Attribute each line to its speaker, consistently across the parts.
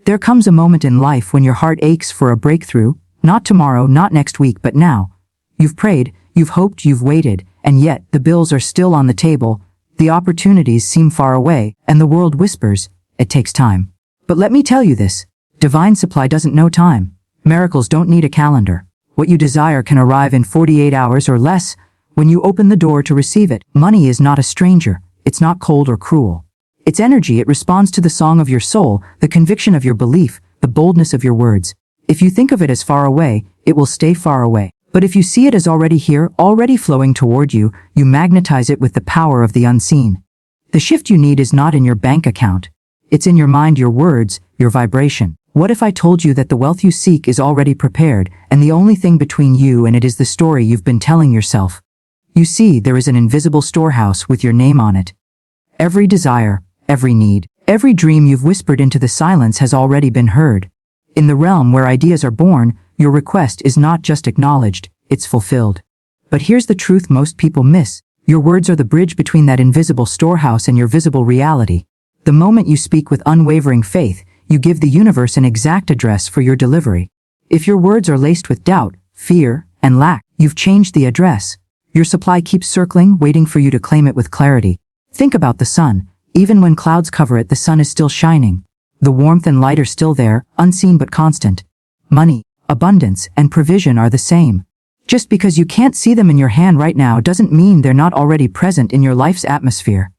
Speaker 1: There comes a moment in life when your heart aches for a breakthrough, not tomorrow, not next week, but now. You've prayed, you've hoped, you've waited, and yet the bills are still on the table, the opportunities seem far away, and the world whispers, it takes time. But let me tell you this, divine supply doesn't know time. Miracles don't need a calendar. What you desire can arrive in 48 hours or less when you open the door to receive it. Money is not a stranger. It's not cold or cruel. It's energy. It responds to the song of your soul, the conviction of your belief, the boldness of your words. If you think of it as far away, it will stay far away. But if you see it as already here, already flowing toward you, you magnetize it with the power of the unseen. The shift you need is not in your bank account. It's in your mind, your words, your vibration. What if I told you that the wealth you seek is already prepared, and the only thing between you and it is the story you've been telling yourself? You see, there is an invisible storehouse with your name on it. Every desire, every need, every dream you've whispered into the silence has already been heard. In the realm where ideas are born, your request is not just acknowledged, it's fulfilled. But here's the truth most people miss. Your words are the bridge between that invisible storehouse and your visible reality. The moment you speak with unwavering faith, you give the universe an exact address for your delivery. If your words are laced with doubt, fear, and lack, you've changed the address. Your supply keeps circling, waiting for you to claim it with clarity. Think about the sun. Even when clouds cover it, the sun is still shining. The warmth and light are still there, unseen but constant. Money, abundance, and provision are the same. Just because you can't see them in your hand right now doesn't mean they're not already present in your life's atmosphere.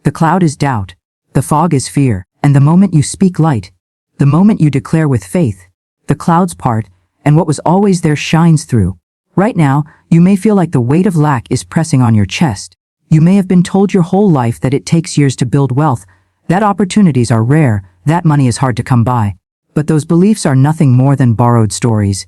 Speaker 1: The cloud is doubt. The fog is fear. And the moment you speak light, the moment you declare with faith, the clouds part, and what was always there shines through. Right now, you may feel like the weight of lack is pressing on your chest. You may have been told your whole life that it takes years to build wealth, that opportunities are rare, that money is hard to come by. But those beliefs are nothing more than borrowed stories.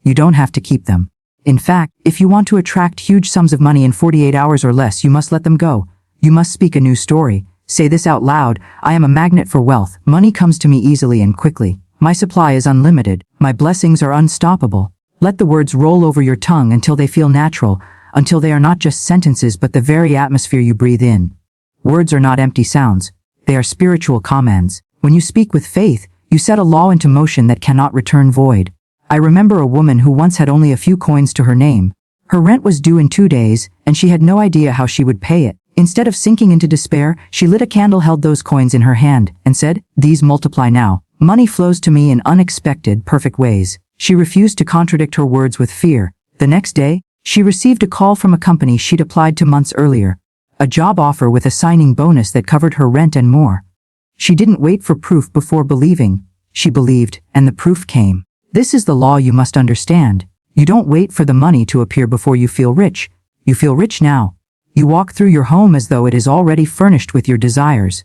Speaker 1: You don't have to keep them. In fact, if you want to attract huge sums of money in 48 hours or less, you must let them go. You must speak a new story. Say this out loud, I am a magnet for wealth. Money comes to me easily and quickly. My supply is unlimited. My blessings are unstoppable. Let the words roll over your tongue until they feel natural, until they are not just sentences but the very atmosphere you breathe in. Words are not empty sounds. They are spiritual commands. When you speak with faith, you set a law into motion that cannot return void. I remember a woman who once had only a few coins to her name. Her rent was due in 2 days, and she had no idea how she would pay it. Instead of sinking into despair, she lit a candle, held those coins in her hand, and said, "These multiply now. Money flows to me in unexpected, perfect ways." She refused to contradict her words with fear. The next day, she received a call from a company she'd applied to months earlier. A job offer with a signing bonus that covered her rent and more. She didn't wait for proof before believing. She believed, and the proof came. This is the law you must understand. You don't wait for the money to appear before you feel rich. You feel rich now. You walk through your home as though it is already furnished with your desires.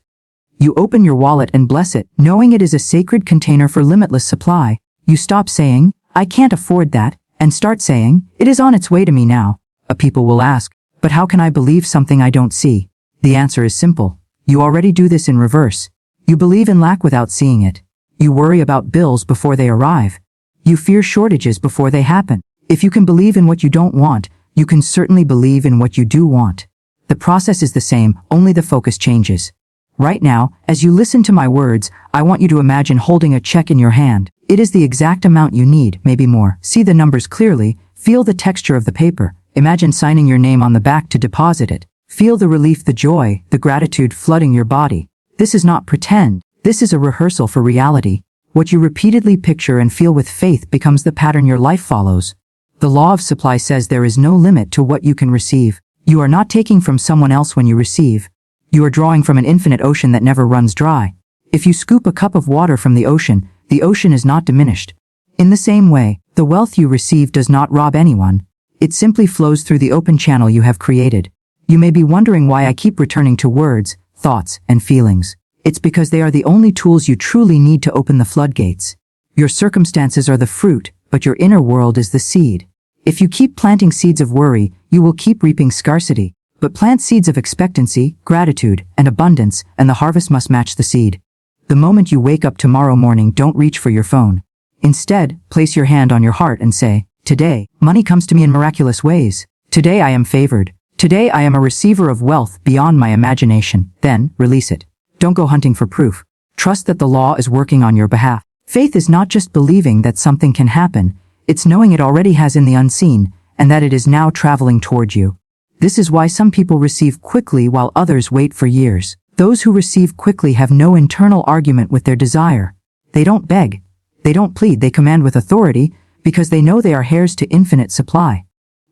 Speaker 1: You open your wallet and bless it, knowing it is a sacred container for limitless supply. You stop saying, "I can't afford that," and start saying, "It is on its way to me now." A people will ask, "But how can I believe something I don't see?" The answer is simple. You already do this in reverse. You believe in lack without seeing it. You worry about bills before they arrive. You fear shortages before they happen. If you can believe in what you don't want, you can certainly believe in what you do want. The process is the same, only the focus changes. Right now, as you listen to my words, I want you to imagine holding a check in your hand. It is the exact amount you need, maybe more. See the numbers clearly, feel the texture of the paper. Imagine signing your name on the back to deposit it. Feel the relief, the joy, the gratitude flooding your body. This is not pretend. This is a rehearsal for reality. What you repeatedly picture and feel with faith becomes the pattern your life follows. The law of supply says there is no limit to what you can receive. You are not taking from someone else when you receive. You are drawing from an infinite ocean that never runs dry. If you scoop a cup of water from the ocean is not diminished. In the same way, the wealth you receive does not rob anyone. It simply flows through the open channel you have created. You may be wondering why I keep returning to words, thoughts, and feelings. It's because they are the only tools you truly need to open the floodgates. Your circumstances are the fruit, but your inner world is the seed. If you keep planting seeds of worry, you will keep reaping scarcity. But plant seeds of expectancy, gratitude, and abundance, and the harvest must match the seed. The moment you wake up tomorrow morning, don't reach for your phone. Instead, place your hand on your heart and say, "Today, money comes to me in miraculous ways. Today I am favored. Today I am a receiver of wealth beyond my imagination." Then, release it. Don't go hunting for proof. Trust that the law is working on your behalf. Faith is not just believing that something can happen, it's knowing it already has in the unseen, and that it is now traveling toward you. This is why some people receive quickly while others wait for years. Those who receive quickly have no internal argument with their desire. They don't beg. They don't plead. They command with authority because they know they are heirs to infinite supply.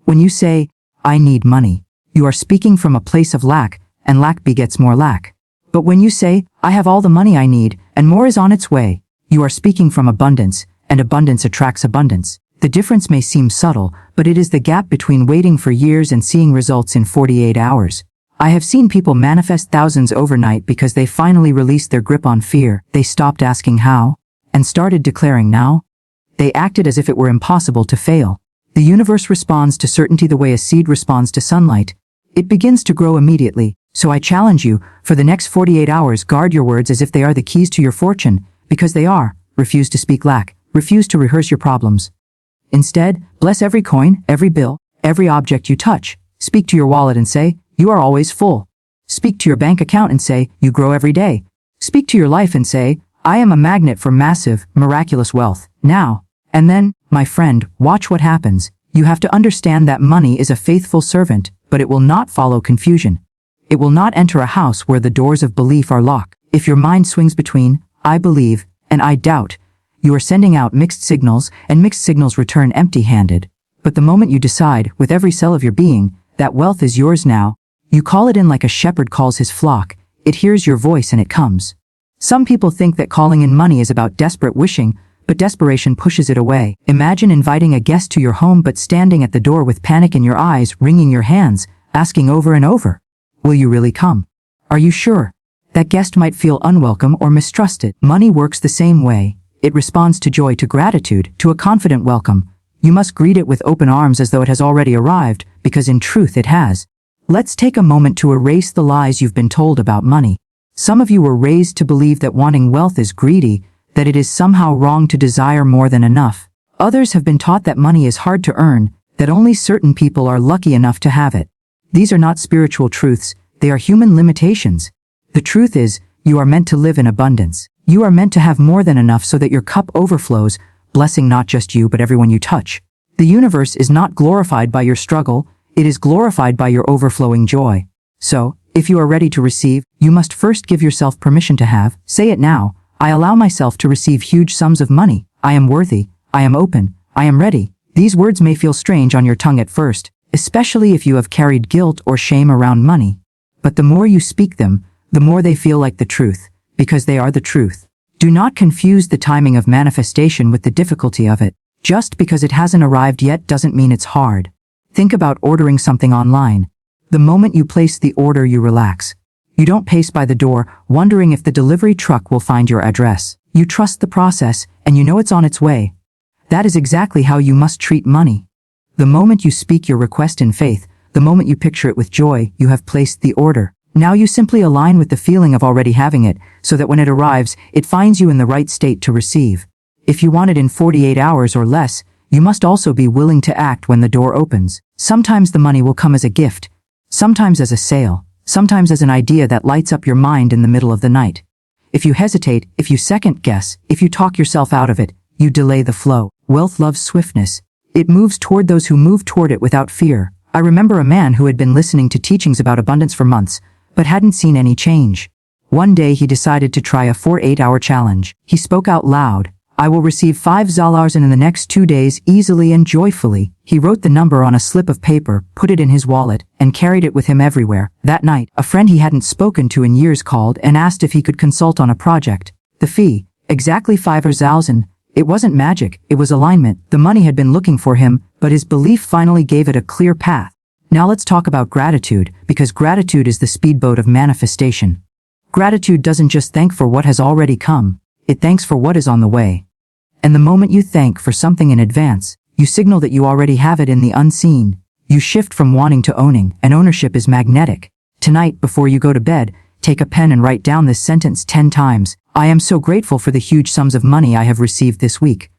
Speaker 1: When you say, I need money, you are speaking from a place of lack, and lack begets more lack. But when you say, I have all the money I need, and more is on its way, you are speaking from abundance, and abundance attracts abundance. The difference may seem subtle, but it is the gap between waiting for years and seeing results in 48 hours. I have seen people manifest thousands overnight because they finally released their grip on fear. They stopped asking how, and started declaring now. They acted as if it were impossible to fail. The universe responds to certainty the way a seed responds to sunlight. It begins to grow immediately. So I challenge you, for the next 48 hours, guard your words as if they are the keys to your fortune, because they are. Refuse to speak lack. Refuse to rehearse your problems. Instead, bless every coin, every bill, every object you touch. Speak to your wallet and say, you are always full. Speak to your bank account and say, you grow every day. Speak to your life and say, I am a magnet for massive, miraculous wealth. Now. And then, my friend, watch what happens. You have to understand that money is a faithful servant, but it will not follow confusion. It will not enter a house where the doors of belief are locked. If your mind swings between, I believe, and I doubt, you are sending out mixed signals, and mixed signals return empty-handed. But the moment you decide, with every cell of your being, that wealth is yours now, you call it in like a shepherd calls his flock. It hears your voice and it comes. Some people think that calling in money is about desperate wishing, but desperation pushes it away. Imagine inviting a guest to your home but standing at the door with panic in your eyes, wringing your hands, asking over and over, will you really come? Are you sure? That guest might feel unwelcome or mistrusted. Money works the same way. It responds to joy, to gratitude, to a confident welcome. You must greet it with open arms as though it has already arrived, because in truth it has. Let's take a moment to erase the lies you've been told about money. Some of you were raised to believe that wanting wealth is greedy, that it is somehow wrong to desire more than enough. Others have been taught that money is hard to earn, that only certain people are lucky enough to have it. These are not spiritual truths, they are human limitations. The truth is, you are meant to live in abundance. You are meant to have more than enough so that your cup overflows, blessing not just you but everyone you touch. The universe is not glorified by your struggle, it is glorified by your overflowing joy. So, if you are ready to receive, you must first give yourself permission to have. Say it now, I allow myself to receive huge sums of money. I am worthy, I am open, I am ready. These words may feel strange on your tongue at first, especially if you have carried guilt or shame around money. But the more you speak them, the more they feel like the truth, because they are the truth. Do not confuse the timing of manifestation with the difficulty of it. Just because it hasn't arrived yet doesn't mean it's hard. Think about ordering something online. The moment you place the order, you relax. You don't pace by the door, wondering if the delivery truck will find your address. You trust the process, and you know it's on its way. That is exactly how you must treat money. The moment you speak your request in faith, the moment you picture it with joy, you have placed the order. Now you simply align with the feeling of already having it, so that when it arrives, it finds you in the right state to receive. If you want it in 48 hours or less, you must also be willing to act when the door opens. Sometimes the money will come as a gift, sometimes as a sale, sometimes as an idea that lights up your mind in the middle of the night. If you hesitate, if you second guess, if you talk yourself out of it, you delay the flow. Wealth loves swiftness. It moves toward those who move toward it without fear. I remember a man who had been listening to teachings about abundance for months, but hadn't seen any change. One day he decided to try a 48-hour challenge. He spoke out loud, I will receive $5 in the next 2 days easily and joyfully. He wrote the number on a slip of paper, put it in his wallet, and carried it with him everywhere. That night, a friend he hadn't spoken to in years called and asked if he could consult on a project. The fee, exactly $5,000. It wasn't magic, it was alignment. The money had been looking for him, but his belief finally gave it a clear path. Now let's talk about gratitude, because gratitude is the speedboat of manifestation. Gratitude doesn't just thank for what has already come, it thanks for what is on the way. And the moment you thank for something in advance, you signal that you already have it in the unseen. You shift from wanting to owning, and ownership is magnetic. Tonight, before you go to bed, take a pen and write down this sentence 10 times. I am so grateful for the huge sums of money I have received this week.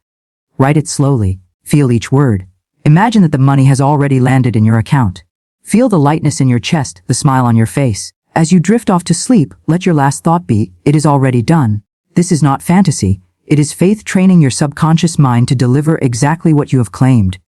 Speaker 1: Write it slowly. Feel each word. Imagine that the money has already landed in your account. Feel the lightness in your chest, the smile on your face. As you drift off to sleep, let your last thought be, it is already done. This is not fantasy. It is faith training your subconscious mind to deliver exactly what you have claimed.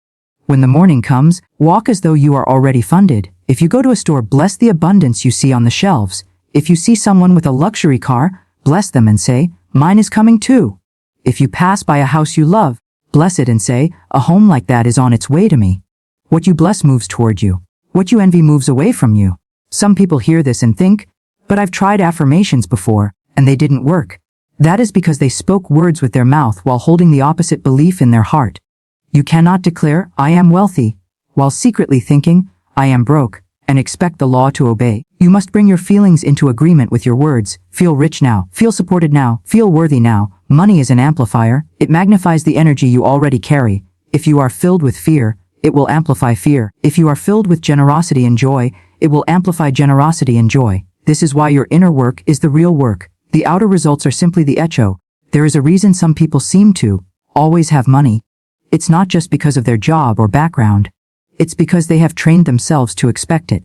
Speaker 1: When the morning comes, walk as though you are already funded. If you go to a store, bless the abundance you see on the shelves. If you see someone with a luxury car, bless them and say, "Mine is coming too." If you pass by a house you love, bless it and say, "A home like that is on its way to me." What you bless moves toward you. What you envy moves away from you. Some people hear this and think, "But I've tried affirmations before, and they didn't work." That is because they spoke words with their mouth while holding the opposite belief in their heart. You cannot declare, "I am wealthy," while secretly thinking, "I am broke," and expect the law to obey. You must bring your feelings into agreement with your words. Feel rich now. Feel supported now. Feel worthy now. Money is an amplifier. It magnifies the energy you already carry. If you are filled with fear, it will amplify fear. If you are filled with generosity and joy, it will amplify generosity and joy. This is why your inner work is the real work. The outer results are simply the echo. There is a reason some people seem to always have money. It's not just because of their job or background. It's because they have trained themselves to expect it.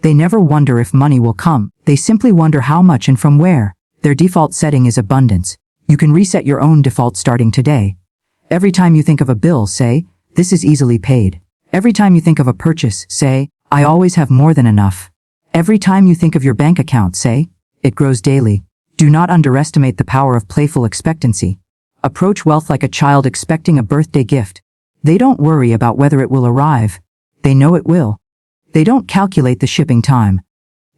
Speaker 1: They never wonder if money will come. They simply wonder how much and from where. Their default setting is abundance. You can reset your own default starting today. Every time you think of a bill, say, "This is easily paid." Every time you think of a purchase, say, "I always have more than enough." Every time you think of your bank account, say, "It grows daily." Do not underestimate the power of playful expectancy. Approach wealth like a child expecting a birthday gift. They don't worry about whether it will arrive. They know it will. They don't calculate the shipping time.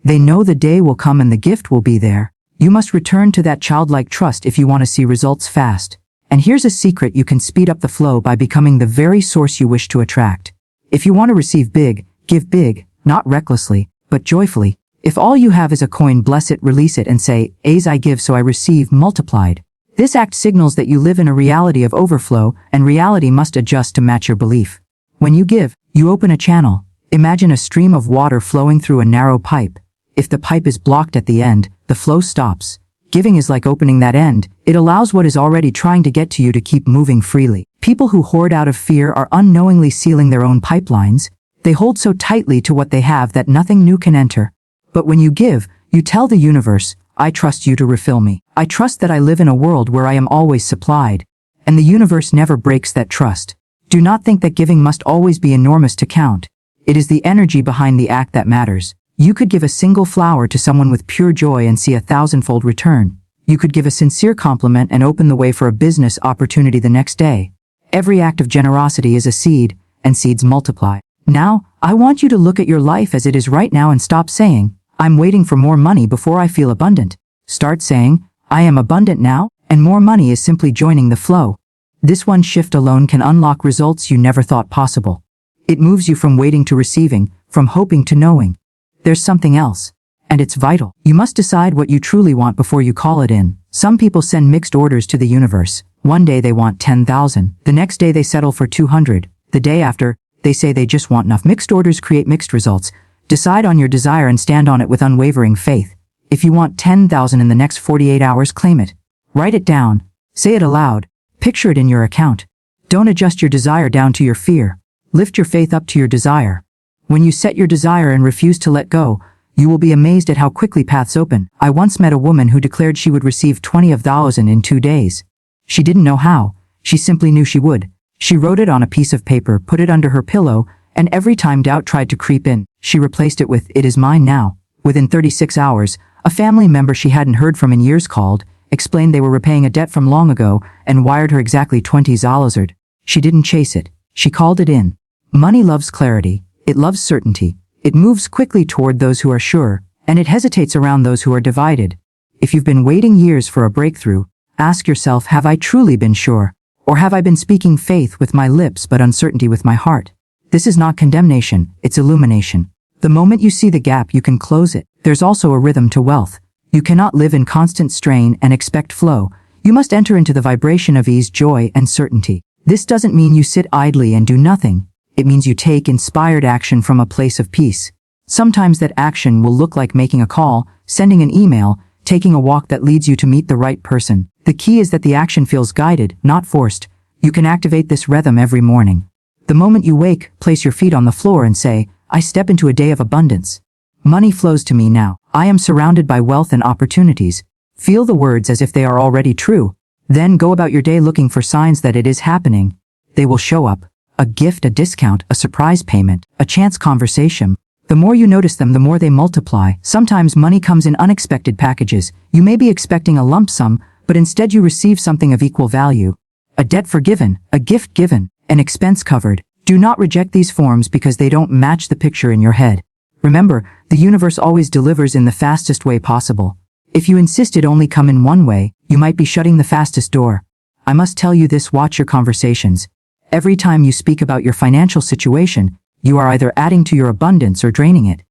Speaker 1: They know the day will come and the gift will be there. You must return to that childlike trust if you want to see results fast. And here's a secret: you can speed up the flow by becoming the very source you wish to attract. If you want to receive big, give big, not recklessly, but joyfully. If all you have is a coin, bless it, release it, and say, "As I give, so I receive," multiplied. This act signals that you live in a reality of overflow, and reality must adjust to match your belief. When you give, you open a channel. Imagine a stream of water flowing through a narrow pipe. If the pipe is blocked at the end, the flow stops. Giving is like opening that end. It allows what is already trying to get to you to keep moving freely. People who hoard out of fear are unknowingly sealing their own pipelines. They hold so tightly to what they have that nothing new can enter. But when you give, you tell the universe, "I trust you to refill me. I trust that I live in a world where I am always supplied." And the universe never breaks that trust. Do not think that giving must always be enormous to count. It is the energy behind the act that matters. You could give a single flower to someone with pure joy and see a thousandfold return. You could give a sincere compliment and open the way for a business opportunity the next day. Every act of generosity is a seed, and seeds multiply. Now, I want you to look at your life as it is right now and stop saying, "I'm waiting for more money before I feel abundant." Start saying, "I am abundant now," and more money is simply joining the flow. This one shift alone can unlock results you never thought possible. It moves you from waiting to receiving, from hoping to knowing. There's something else, and it's vital. You must decide what you truly want before you call it in. Some people send mixed orders to the universe. One day they want 10,000. The next day they settle for 200. The day after, they say they just want enough. Mixed orders create mixed results. Decide on your desire and stand on it with unwavering faith. If you want 10,000 in the next 48 hours, claim it. Write it down. Say it aloud. Picture it in your account. Don't adjust your desire down to your fear. Lift your faith up to your desire. When you set your desire and refuse to let go, you will be amazed at how quickly paths open. I once met a woman who declared she would receive 20,000 in 2 days. She didn't know how. She simply knew she would. She wrote it on a piece of paper, put it under her pillow, and every time doubt tried to creep in, she replaced it with, "It is mine now." Within 36 hours, a family member she hadn't heard from in years called, explained they were repaying a debt from long ago, and wired her exactly $20,000. She didn't chase it. She called it in. Money loves clarity. It loves certainty. It moves quickly toward those who are sure, and it hesitates around those who are divided. If you've been waiting years for a breakthrough, ask yourself, have I truly been sure? Or have I been speaking faith with my lips but uncertainty with my heart? This is not condemnation, it's illumination. The moment you see the gap, you can close it. There's also a rhythm to wealth. You cannot live in constant strain and expect flow. You must enter into the vibration of ease, joy, and certainty. This doesn't mean you sit idly and do nothing. It means you take inspired action from a place of peace. Sometimes that action will look like making a call, sending an email, taking a walk that leads you to meet the right person. The key is that the action feels guided, not forced. You can activate this rhythm every morning. The moment you wake, place your feet on the floor and say, "I step into a day of abundance. Money flows to me now. I am surrounded by wealth and opportunities." Feel the words as if they are already true. Then go about your day looking for signs that it is happening. They will show up. A gift, a discount, a surprise payment, a chance conversation. The more you notice them, the more they multiply. Sometimes money comes in unexpected packages. You may be expecting a lump sum, but instead you receive something of equal value. A debt forgiven, a gift given, an expense covered. Do not reject these forms because they don't match the picture in your head. Remember, the universe always delivers in the fastest way possible. If you insist it only come in one way, you might be shutting the fastest door. I must tell you this: watch your conversations. Every time you speak about your financial situation, you are either adding to your abundance or draining it.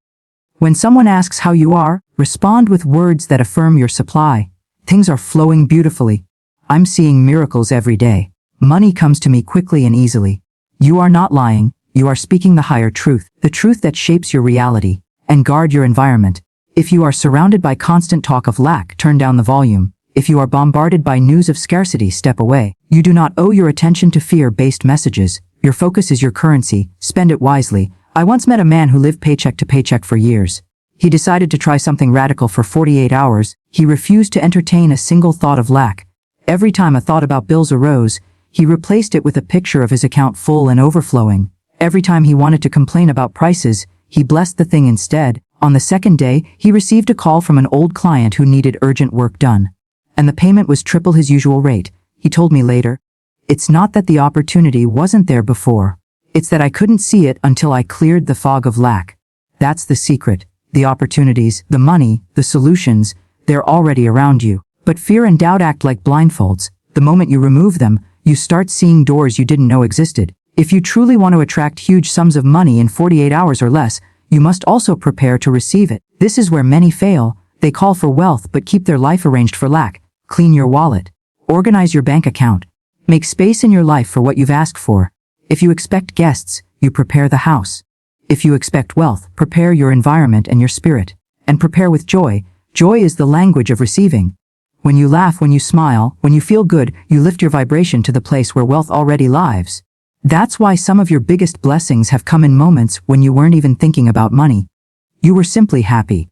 Speaker 1: When someone asks how you are, respond with words that affirm your supply. Things are flowing beautifully. I'm seeing miracles every day. Money comes to me quickly and easily. You are not lying. You are speaking the higher truth, the truth that shapes your reality. And guard your environment. If you are surrounded by constant talk of lack, turn down the volume. If you are bombarded by news of scarcity, step away. You do not owe your attention to fear-based messages. Your focus is your currency. Spend it wisely. I once met a man who lived paycheck to paycheck for years. He decided to try something radical for 48 hours. He refused to entertain a single thought of lack. Every time a thought about bills arose, he replaced it with a picture of his account full and overflowing. Every time he wanted to complain about prices, he blessed the thing instead. On the second day, he received a call from an old client who needed urgent work done. And the payment was triple his usual rate. He told me later, "It's not that the opportunity wasn't there before. It's that I couldn't see it until I cleared the fog of lack." That's the secret. The opportunities, the money, the solutions, they're already around you. But fear and doubt act like blindfolds. The moment you remove them, you start seeing doors you didn't know existed. If you truly want to attract huge sums of money in 48 hours or less, you must also prepare to receive it. This is where many fail. They call for wealth but keep their life arranged for lack. Clean your wallet. Organize your bank account. Make space in your life for what you've asked for. If you expect guests, you prepare the house. If you expect wealth, prepare your environment and your spirit. And prepare with joy. Joy is the language of receiving. When you laugh, when you smile, when you feel good, you lift your vibration to the place where wealth already lives. That's why some of your biggest blessings have come in moments when you weren't even thinking about money. You were simply happy.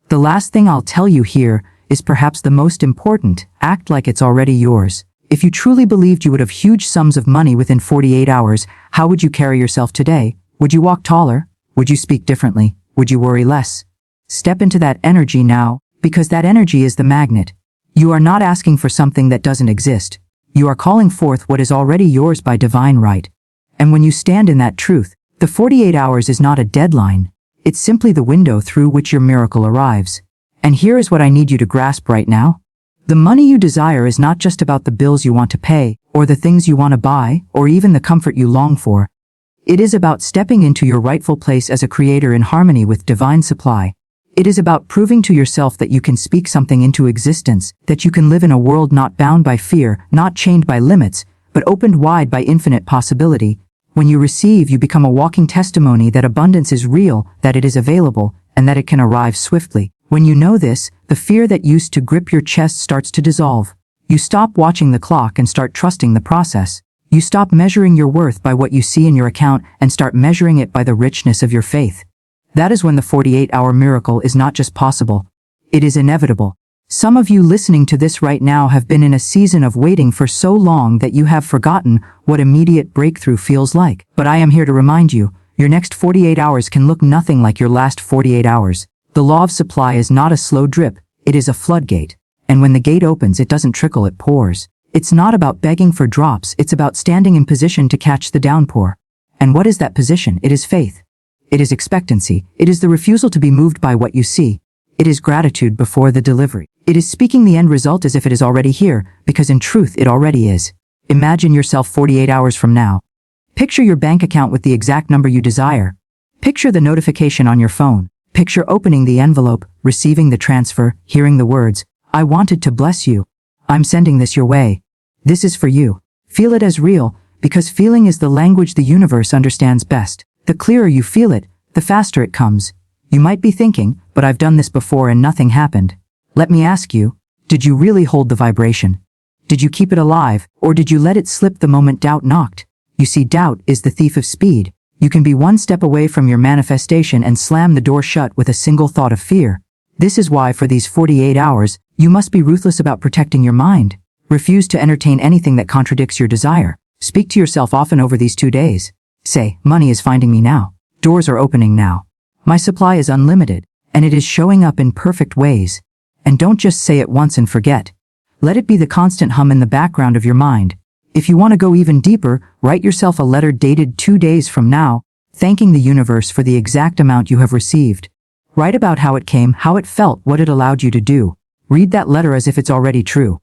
Speaker 1: The last thing I'll tell you here is perhaps the most important: act like it's already yours. If you truly believed you would have huge sums of money within 48 hours, how would you carry yourself today? Would you walk taller? Would you speak differently? Would you worry less? Step into that energy now, because that energy is the magnet. You are not asking for something that doesn't exist. You are calling forth what is already yours by divine right. And when you stand in that truth, the 48 hours is not a deadline. It's simply the window through which your miracle arrives. And here is what I need you to grasp right now. The money you desire is not just about the bills you want to pay, or the things you want to buy, or even the comfort you long for. It is about stepping into your rightful place as a creator in harmony with divine supply. It is about proving to yourself that you can speak something into existence, that you can live in a world not bound by fear, not chained by limits, but opened wide by infinite possibility. When you receive, you become a walking testimony that abundance is real, that it is available, and that it can arrive swiftly. When you know this, the fear that used to grip your chest starts to dissolve. You stop watching the clock and start trusting the process. You stop measuring your worth by what you see in your account and start measuring it by the richness of your faith. That is when the 48-hour miracle is not just possible. It is inevitable. Some of you listening to this right now have been in a season of waiting for so long that you have forgotten what immediate breakthrough feels like. But I am here to remind you, your next 48 hours can look nothing like your last 48 hours. The law of supply is not a slow drip, it is a floodgate. And when the gate opens, it doesn't trickle, it pours. It's not about begging for drops, it's about standing in position to catch the downpour. And what is that position? It is faith. It is expectancy. It is the refusal to be moved by what you see. It is gratitude before the delivery. It is speaking the end result as if it is already here, because in truth it already is. Imagine yourself 48 hours from now. Picture your bank account with the exact number you desire. Picture the notification on your phone. Picture opening the envelope, receiving the transfer, hearing the words, "I wanted to bless you. I'm sending this your way. This is for you." Feel it as real, because feeling is the language the universe understands best. The clearer you feel it, the faster it comes. You might be thinking, "But I've done this before and nothing happened." Let me ask you, did you really hold the vibration? Did you keep it alive, or did you let it slip the moment doubt knocked? You see, doubt is the thief of speed. You can be one step away from your manifestation and slam the door shut with a single thought of fear. This is why for these 48 hours, you must be ruthless about protecting your mind. Refuse to entertain anything that contradicts your desire. Speak to yourself often over these 2 days. Say, money is finding me now. Doors are opening now. My supply is unlimited, and it is showing up in perfect ways. And don't just say it once and forget. Let it be the constant hum in the background of your mind. If you want to go even deeper, write yourself a letter dated 2 days from now, thanking the universe for the exact amount you have received. Write about how it came, how it felt, what it allowed you to do. Read that letter as if it's already true.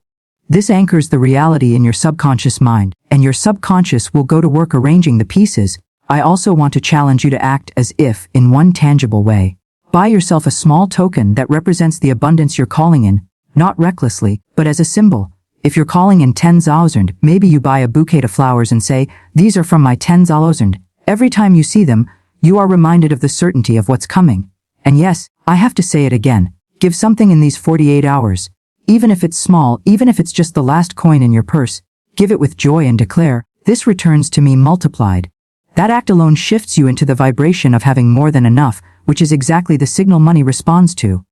Speaker 1: This anchors the reality in your subconscious mind, and your subconscious will go to work arranging the pieces. I also want to challenge you to act as if, in one tangible way. Buy yourself a small token that represents the abundance you're calling in, not recklessly, but as a symbol. If you're calling in 10,000, maybe you buy a bouquet of flowers and say, "These are from my 10,000. Every time you see them, you are reminded of the certainty of what's coming. And yes, I have to say it again. Give something in these 48 hours. Even if it's small, even if it's just the last coin in your purse, give it with joy and declare, "This returns to me multiplied." That act alone shifts you into the vibration of having more than enough, which is exactly the signal money responds to.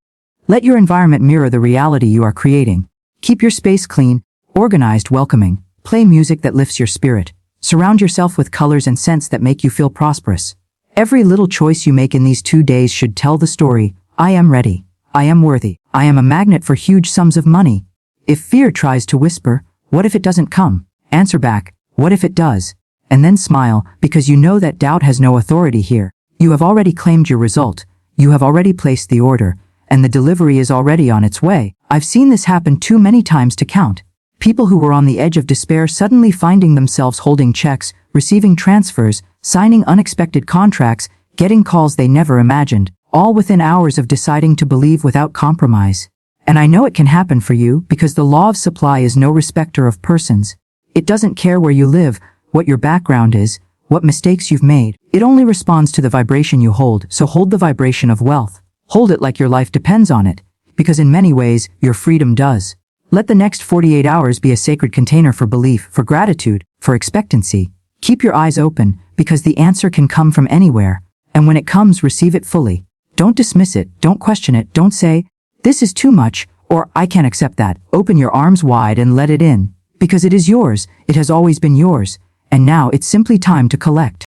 Speaker 1: Let your environment mirror the reality you are creating. Keep your space clean, organized, welcoming. Play music that lifts your spirit. Surround yourself with colors and scents that make you feel prosperous. Every little choice you make in these 2 days should tell the story, "I am ready. I am worthy. I am a magnet for huge sums of money." If fear tries to whisper, "What if it doesn't come?" Answer back, "What if it does?" And then smile, because you know that doubt has no authority here. You have already claimed your result. You have already placed the order, and the delivery is already on its way. I've seen this happen too many times to count. People who were on the edge of despair suddenly finding themselves holding checks, receiving transfers, signing unexpected contracts, getting calls they never imagined, all within hours of deciding to believe without compromise. And I know it can happen for you because the law of supply is no respecter of persons. It doesn't care where you live, what your background is, what mistakes you've made. It only responds to the vibration you hold, so hold the vibration of wealth. Hold it like your life depends on it, because in many ways, your freedom does. Let the next 48 hours be a sacred container for belief, for gratitude, for expectancy. Keep your eyes open, because the answer can come from anywhere, and when it comes, receive it fully. Don't dismiss it, don't question it, don't say, "This is too much," or "I can't accept that." Open your arms wide and let it in, because it is yours, it has always been yours, and now it's simply time to collect.